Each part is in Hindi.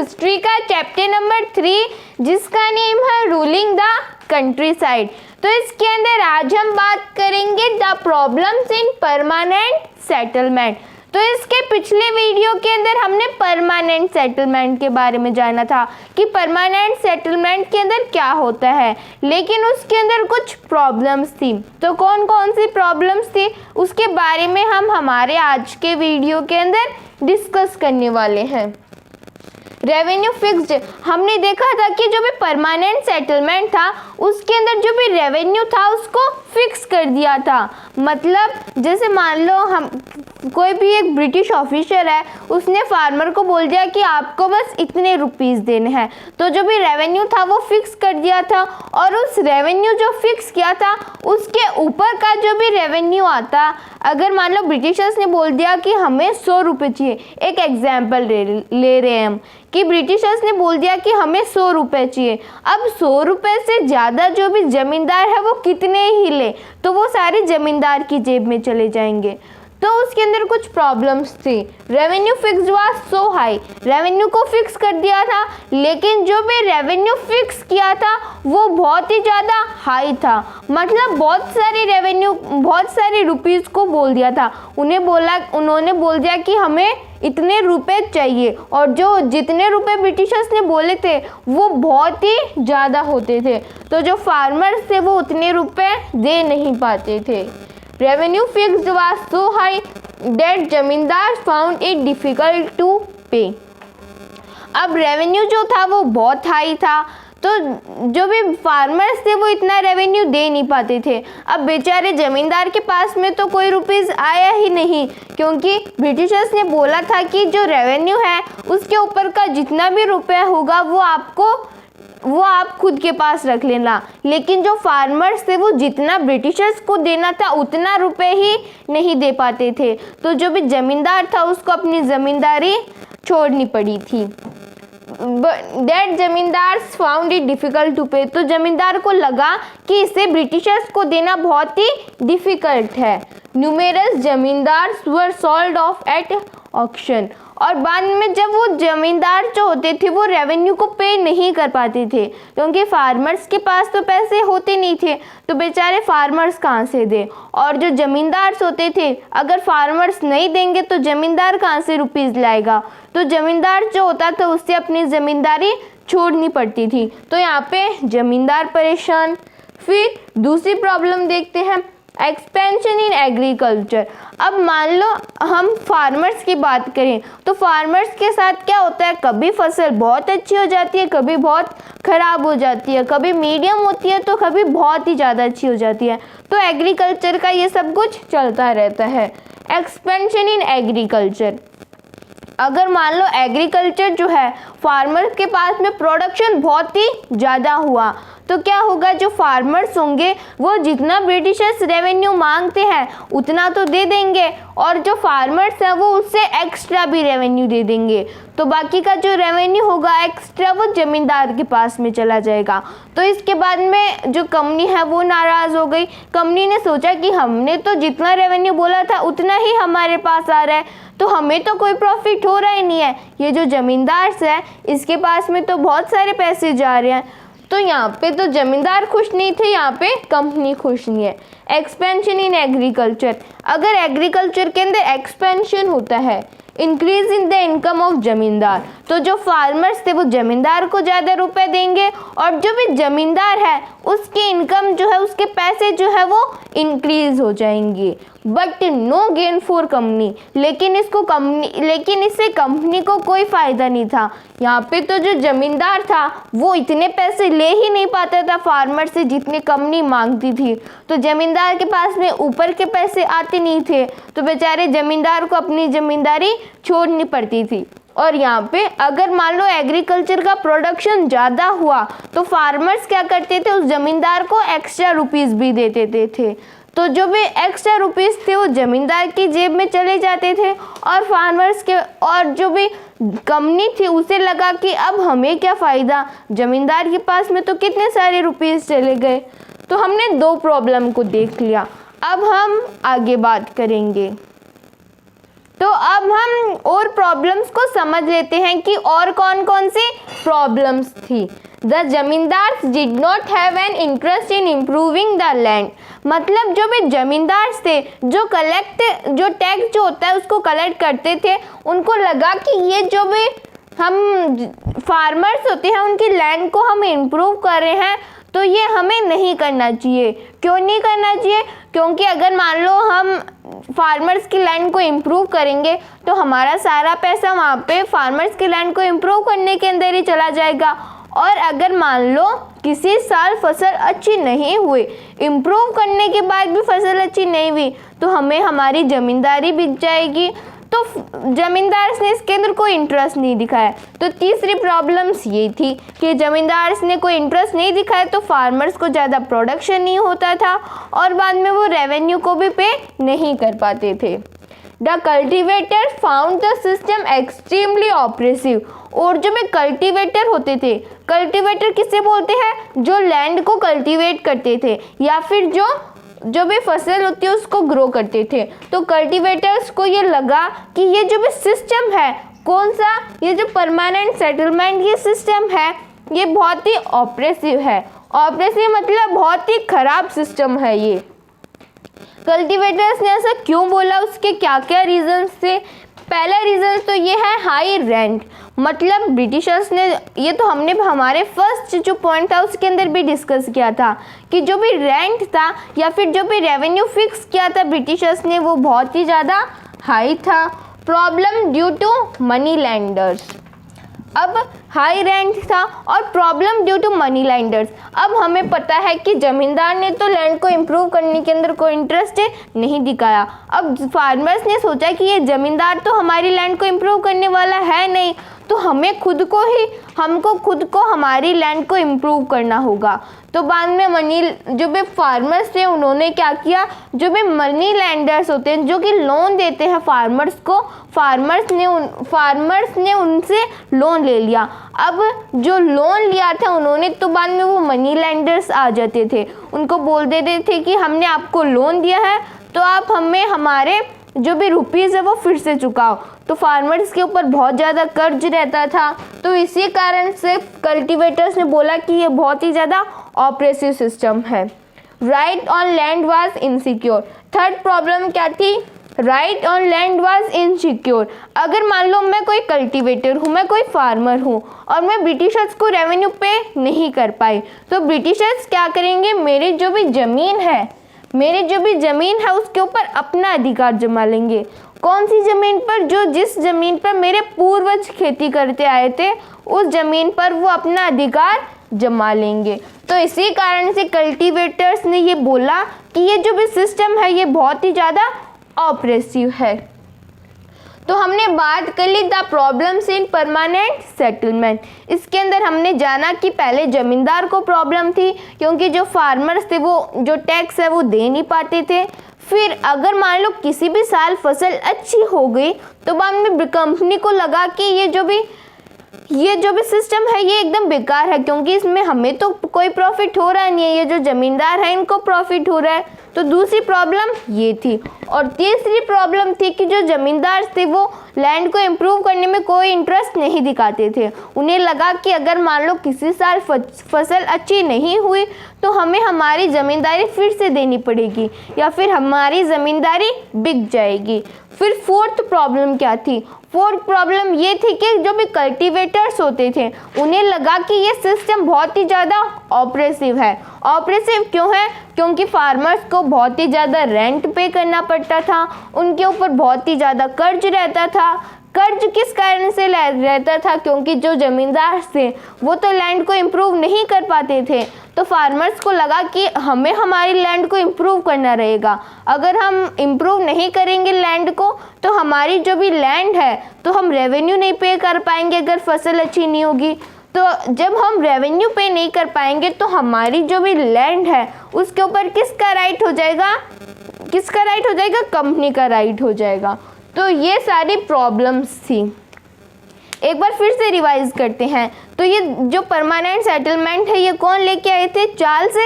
हिस्ट्री का चैप्टर नंबर 3 जिसका नेम है रूलिंग द कंट्री साइड। तो इसके अंदर आज हम बात करेंगे the problems in permanent settlement. तो इसके पिछले वीडियो के अंदर हमने परमानेंट सेटलमेंट के बारे में जाना था कि परमानेंट सेटलमेंट के अंदर क्या होता है, लेकिन उसके अंदर कुछ प्रॉब्लम्स थी। तो कौन कौन सी प्रॉब्लम्स थी उसके बारे में हम हमारे आज के वीडियो के अंदर डिस्कस करने वाले हैं। रेवेन्यू फिक्स्ड, हमने देखा था कि जो भी परमानेंट सेटलमेंट था उसके अंदर जो भी रेवेन्यू था उसको फिक्स कर दिया था। मतलब जैसे मान लो हम कोई भी एक ब्रिटिश ऑफिसर है, उसने फार्मर को बोल दिया कि आपको बस इतने रुपीस देने हैं, तो जो भी रेवेन्यू था वो फिक्स कर दिया था। और उस रेवेन्यू जो फिक्स किया था उसके ऊपर का जो भी रेवेन्यू आता, अगर मान लो ब्रिटिशर्स ने बोल दिया कि हमें 100 रुपये चाहिए, एक एग्जाम्पल ले रहे हैं हम कि ब्रिटिशर्स ने बोल दिया कि हमें 100 रुपये चाहिए। अब 100 रुपये से ज़्यादा जो भी ज़मींदार है वो कितने ही ले, तो वो सारे ज़मींदार की जेब में चले जाएंगे। तो उसके अंदर कुछ प्रॉब्लम्स थी। Revenue fix was so high, revenue को फिक्स कर दिया था, लेकिन जो भी रेवेन्यू फिक्स किया था वो बहुत ही ज़्यादा हाई था। मतलब बहुत सारी रेवेन्यू, बहुत सारे रुपीस को बोल दिया था। उन्होंने बोल दिया कि हमें इतने रुपए चाहिए, और जो जितने रुपए ब्रिटिशर्स ने बोले थे वो बहुत ही ज़्यादा होते थे, तो जो फार्मर्स थे वो उतने रुपए दे नहीं पाते थे। Revenue fixed was so high that जमींदार फाउंड इट डिफिकल्ट टू पे। अब रेवेन्यू जो था वो बहुत हाई था, तो जो भी फार्मर्स थे वो इतना रेवेन्यू दे नहीं पाते थे। अब बेचारे ज़मींदार के पास में तो कोई रुपीस आया ही नहीं, क्योंकि ब्रिटिशर्स ने बोला था कि जो रेवेन्यू है उसके ऊपर का जितना भी रुपया होगा वो आप खुद के पास रख लेना। लेकिन जो फार्मर्स थे वो जितना ब्रिटिशर्स को देना था उतना रुपए ही नहीं दे पाते थे, तो जो भी ज़मींदार था उसको अपनी ज़मींदारी छोड़नी पड़ी थी। That zamindars found it difficult to pay, तो ज़मींदार को लगा कि इसे ब्रिटिशर्स को देना बहुत ही डिफ़िकल्ट है। Numerous zamindars were sold off at auction, और बाद में जब वो ज़मींदार जो होते थे वो रेवेन्यू को पे नहीं कर पाते थे, क्योंकि फार्मर्स के पास तो पैसे होते नहीं थे, तो बेचारे फार्मर्स कहाँ से दे। और जो ज़मींदार होते थे, अगर फार्मर्स नहीं देंगे तो ज़मींदार कहाँ से रुपीस लाएगा, तो ज़मींदार जो होता था उससे अपनी ज़मींदारी छोड़नी पड़ती थी। तो यहाँ पे ज़मींदार परेशान। फिर दूसरी प्रॉब्लम देखते हैं, एक्सपेंशन इन एग्रीकल्चर। अब मान लो हम फार्मर्स की बात करें तो फार्मर्स के साथ क्या होता है, कभी फसल बहुत अच्छी हो जाती है, कभी बहुत ख़राब हो जाती है, कभी मीडियम होती है तो कभी बहुत ही ज़्यादा अच्छी हो जाती है। तो एग्रीकल्चर का ये सब कुछ चलता रहता है। एक्सपेंशन इन एग्रीकल्चर, अगर मान लो एग्रीकल्चर जो है फार्मर्स के पास में प्रोडक्शन बहुत ही ज़्यादा हुआ, तो क्या होगा, जो फार्मर्स होंगे वो जितना ब्रिटिशर्स रेवेन्यू मांगते हैं उतना तो दे देंगे, और जो फार्मर्स हैं वो उससे एक्स्ट्रा भी रेवेन्यू दे देंगे, तो बाकी का जो रेवेन्यू होगा एक्स्ट्रा वो ज़मींदार के पास में चला जाएगा। तो इसके बाद में जो कंपनी है वो नाराज़ हो गई। कंपनी ने सोचा कि हमने तो जितना रेवेन्यू बोला था उतना ही हमारे पास आ रहा है, तो हमें तो कोई प्रॉफिट हो रहा ही नहीं है, ये जो ज़मींदार है इसके पास में तो बहुत सारे पैसे जा रहे हैं। तो यहाँ पे तो ज़मींदार खुश नहीं थे, यहाँ पे कंपनी खुश नहीं है। एक्सपेंशन इन एग्रीकल्चर, अगर एग्रीकल्चर के अंदर एक्सपेंशन होता है, increase in the income of जमींदार, तो जो फार्मर्स थे वो ज़मींदार को ज़्यादा रुपए देंगे, और जो भी ज़मींदार है उसकी इनकम जो है, उसके पैसे जो है वो इंक्रीज हो जाएंगे। But no gain for company, लेकिन इससे कंपनी को कोई फ़ायदा नहीं था। यहाँ पे तो जो ज़मींदार था वो इतने पैसे ले ही नहीं पाता था फार्मर से जितने कंपनी मांगती थी, तो ज़मींदार के पास में ऊपर के पैसे आते नहीं थे, तो बेचारे ज़मींदार को अपनी ज़मींदारी छोड़नी पड़ती थी। और यहाँ पे अगर मान लो एग्रीकल्चर का प्रोडक्शन ज़्यादा हुआ तो फार्मर्स क्या करते थे, उस ज़मींदार को एक्स्ट्रा रुपीस भी दे देते थे, तो जो भी एक्स्ट्रा रुपीस थे वो ज़मींदार की जेब में चले जाते थे, और फार्मर्स के और जो भी कंपनी थी उसे लगा कि अब हमें क्या फ़ायदा, ज़मींदार के पास में तो कितने सारे रुपीस चले गए। तो हमने दो प्रॉब्लम को देख लिया, अब हम आगे बात करेंगे। तो अब हम और प्रॉब्लम्स को समझ लेते हैं कि और कौन कौन सी प्रॉब्लम्स थी। द जमींदार did not have an interest in improving the land, मतलब जो भी जमींदार थे जो टैक्स जो होता है उसको कलेक्ट करते थे, उनको लगा कि ये जो भी हम फार्मर्स होते हैं उनकी लैंड को हम इम्प्रूव कर रहे हैं, तो ये हमें नहीं करना चाहिए। क्यों नहीं करना चाहिए? क्योंकि अगर मान लो हम फार्मर्स की लैंड को इम्प्रूव करेंगे तो हमारा सारा पैसा वहाँ पे फार्मर्स की लैंड को इम्प्रूव करने के अंदर ही चला जाएगा। और अगर मान लो किसी साल फसल अच्छी नहीं हुई, इम्प्रूव करने के बाद भी फसल अच्छी नहीं हुई, तो हमें हमारी ज़मींदारी बिक जाएगी। तो जमींदार ने इसके अंदर कोई इंटरेस्ट नहीं दिखाया। तो तीसरी प्रॉब्लम्स ये थी कि जमींदार ने कोई इंटरेस्ट नहीं दिखाया तो फार्मर्स को ज़्यादा प्रोडक्शन नहीं होता था और बाद में वो रेवेन्यू को भी पे नहीं कर पाते थे। The cultivator found the system extremely oppressive, और जो भी कल्टिवेटर होते थे, कल्टिवेटर किससे बोलते हैं? जो लैंड को कल्टिवेट करते थे या फिर जो भी फसल होती है उसको ग्रो करते थे। तो कल्टिवेटर्स को ये लगा कि ये जो भी सिस्टम है, कौन सा, ये जो परमानेंट सेटलमेंट ये सिस्टम है, ये बहुत ही ऑपरेसिव है। ऑपरेसिव मतलब बहुत ही खराब सिस्टम है ये। कल्टिवेटर्स ने ऐसा क्यों बोला, उसके क्या क्या रीजंस थे? पहला रीज़न तो ये है हाई रेंट, मतलब ब्रिटिशर्स ने, ये तो हमने हमारे फर्स्ट जो पॉइंट था उसके अंदर भी डिस्कस किया था कि जो भी रेंट था या फिर जो भी रेवेन्यू फिक्स किया था ब्रिटिशर्स ने वो बहुत ही ज़्यादा हाई था। Problem due to moneylenders, अब हाई रेंट था और problem due to moneylenders. अब हमें पता है कि ज़मींदार ने तो लैंड को इम्प्रूव करने के अंदर कोई इंटरेस्ट नहीं दिखाया। अब फार्मर्स ने सोचा कि ये ज़मींदार तो हमारी लैंड को इम्प्रूव करने वाला है नहीं, तो हमको खुद को हमारी लैंड को इम्प्रूव करना होगा। तो बाद में जो भी फार्मर्स थे उन्होंने क्या किया, जो भी मनी लैंडर्स होते हैं जो कि लोन देते हैं फार्मर्स को, फार्मर्स ने उनसे लोन ले लिया। अब जो लोन लिया था उन्होंने, तो बाद में वो मनी लैंडर्स आ जाते थे, उनको बोल देते थे कि हमने आपको लोन दिया है तो आप हमें हमारे जो भी रुपीज़ है वो फिर से चुकाओ। तो फार्मर्स के ऊपर बहुत ज़्यादा कर्ज रहता था, तो इसी कारण से कल्टिवेटर्स ने बोला कि ये बहुत ही ज़्यादा ऑपरेसिव सिस्टम है। Right on land was insecure, third problem क्या थी? Right on land was insecure. अगर मान लो मैं कोई कल्टिवेटर हूँ, मैं कोई फार्मर हूँ और मैं ब्रिटिशर्स को रेवेन्यू पे नहीं कर पाई, तो ब्रिटिशर्स क्या करेंगे, मेरी जो भी ज़मीन है उसके ऊपर अपना अधिकार जमा लेंगे। कौन सी ज़मीन पर? जिस ज़मीन पर मेरे पूर्वज खेती करते आए थे उस ज़मीन पर वो अपना अधिकार जमा लेंगे। तो इसी कारण से कल्टिवेटर्स ने ये बोला कि ये जो भी सिस्टम है ये बहुत ही ज़्यादा ऑपरेसिव है। तो हमने बात कर ली the problems in permanent settlement. इसके अंदर हमने जाना कि पहले ज़मींदार को प्रॉब्लम थी क्योंकि जो फार्मर्स थे वो जो टैक्स है वो दे नहीं पाते थे। फिर अगर मान लो किसी भी साल फसल अच्छी हो गई तो बाद में कंपनी को लगा कि ये जो भी सिस्टम है ये एकदम बेकार है, क्योंकि इसमें हमें तो कोई प्रॉफिट हो रहा नहीं है, ये जो ज़मींदार है इनको प्रॉफिट हो रहा है। तो दूसरी प्रॉब्लम ये थी। और तीसरी प्रॉब्लम थी कि जो ज़मींदार थे वो लैंड को इम्प्रूव करने में कोई इंटरेस्ट नहीं दिखाते थे। उन्हें लगा कि अगर मान लो किसी साल फसल अच्छी नहीं हुई तो हमें हमारी ज़मींदारी फिर से देनी पड़ेगी या फिर हमारी ज़मींदारी बिक जाएगी। फिर फोर्थ प्रॉब्लम क्या थी? फोर्थ प्रॉब्लम ये थी कि जो भी कल्टिवेटर्स होते थे उन्हें लगा कि ये सिस्टम बहुत ही ज़्यादा ऑपरेसिव है। ऑपरेसिव क्यों है? क्योंकि फार्मर्स को बहुत ही ज़्यादा रेंट पे करना पड़ता था, उनके ऊपर बहुत ही ज़्यादा कर्ज रहता था। कर्ज किस कारण से रहता था? क्योंकि जो ज़मींदार थे वो तो लैंड को इम्प्रूव नहीं कर पाते थे। तो फार्मर्स को लगा कि हमें हमारी लैंड को इम्प्रूव करना रहेगा। अगर हम इम्प्रूव नहीं करेंगे लैंड को तो हमारी जो भी लैंड है तो हम रेवेन्यू नहीं पे कर पाएंगे अगर फसल अच्छी नहीं होगी। तो जब हम रेवेन्यू पे नहीं कर पाएंगे तो हमारी जो भी लैंड है उसके ऊपर किसका राइट हो जाएगा? कंपनी का राइट हो जाएगा। तो ये सारी प्रॉब्लम्स थी। एक बार फिर से रिवाइज करते हैं। तो ये जो परमानेंट सेटलमेंट है ये कौन लेके आए थे? चार्ल्स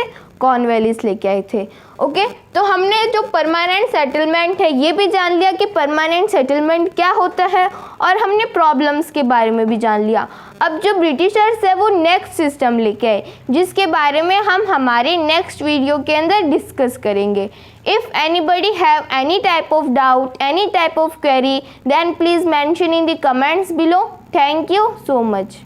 कॉर्नवालिस लेके आए थे। ओके तो हमने जो परमानेंट सेटलमेंट है ये भी जान लिया कि परमानेंट सेटलमेंट क्या होता है, और हमने प्रॉब्लम्स के बारे में भी जान लिया। अब जो ब्रिटिशर्स है वो नेक्स्ट सिस्टम लेके आए, जिसके बारे में हम हमारे नेक्स्ट वीडियो के अंदर डिस्कस करेंगे। If anybody have any type of doubt, any type of query, then please mention in the comments below. Thank you so much.